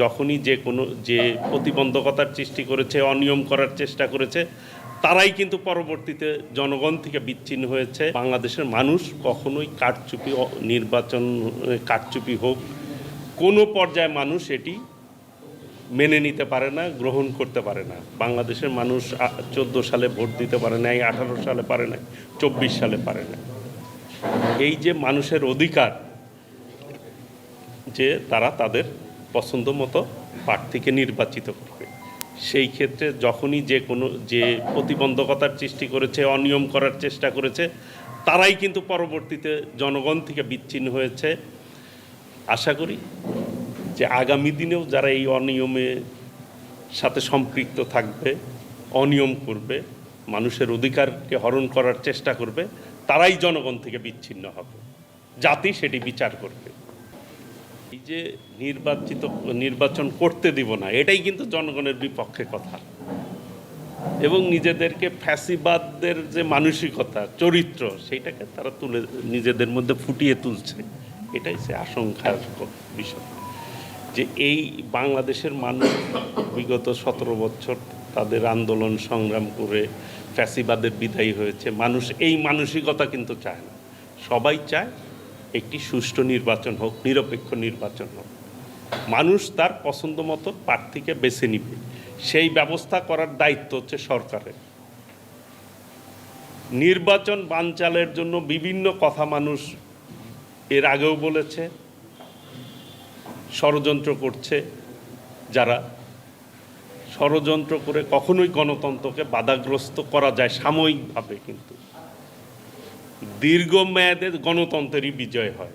যখনই যে প্রতিবন্ধকতার সৃষ্টি করেছে, অনিয়ম করার চেষ্টা করেছে, তারাই কিন্তু পরবর্তীতে জনগণ থেকে বিচ্ছিন্ন হয়েছে। বাংলাদেশের মানুষ কখনোই নির্বাচন কারচুপি হোক, কোনো পর্যায়ে মানুষ এটি মেনে নিতে পারে না, গ্রহণ করতে পারে না। বাংলাদেশের মানুষ 14 সালে ভোট দিতে পারে নাই, 18 সালে পারে নাই, 24 সালে পারে না। এই যে মানুষের অধিকার যে তারা তাদের পছন্দ মতো প্রার্থীকে নির্বাচিত করবে, সেই ক্ষেত্রে যখনই যে প্রতিবন্ধকতার সৃষ্টি করেছে, অনিয়ম করার চেষ্টা করেছে, তারাই কিন্তু পরবর্তীতে জনগণ থেকে বিচ্ছিন্ন হয়েছে। আশা করি যে আগামী দিনেও যারা এই অনিয়মের সাথে সম্পৃক্ত থাকবে, অনিয়ম করবে, মানুষের অধিকারকে হরণ করার চেষ্টা করবে, তারাই জনগণ থেকে বিচ্ছিন্ন হবে, জাতি সেটি বিচার করবে। এই যে নির্বাচন করতে দিব না, এটাই কিন্তু জনগণের বিপক্ষে কথা, এবং নিজেদেরকে ফ্যাসিবাদদের যে মানসিকতা, চরিত্র, সেইটাকে তারা নিজেদের মধ্যে ফুটিয়ে তুলছে। এটাই সে আশঙ্কার বিষয় যে এই বাংলাদেশের মানুষ বিগত 17 বছর তাদের আন্দোলন সংগ্রাম করে ফ্যাসিবাদের বিদায়ী হয়েছে। মানুষ এই মানসিকতা কিন্তু চায় না। সবাই চায় একটি সুষ্ঠু নির্বাচন হোক, নিরপেক্ষ নির্বাচন হোক, মানুষ তার পছন্দ মতো প্রার্থীকে বেছে নিবে। সেই ব্যবস্থা করার দায়িত্ব হচ্ছে সরকারের। নির্বাচন বানচালের জন্য বিভিন্ন কথা মানুষ এর আগেও বলেছে, ষড়যন্ত্র করছে। যারা ষড়যন্ত্র করে কখনোই গণতন্ত্রকে বাধাগ্রস্ত করা যায় সাময়িকভাবে, কিন্তু দীর্ঘমেয়াদে গণতন্ত্রেরই বিজয় হয়।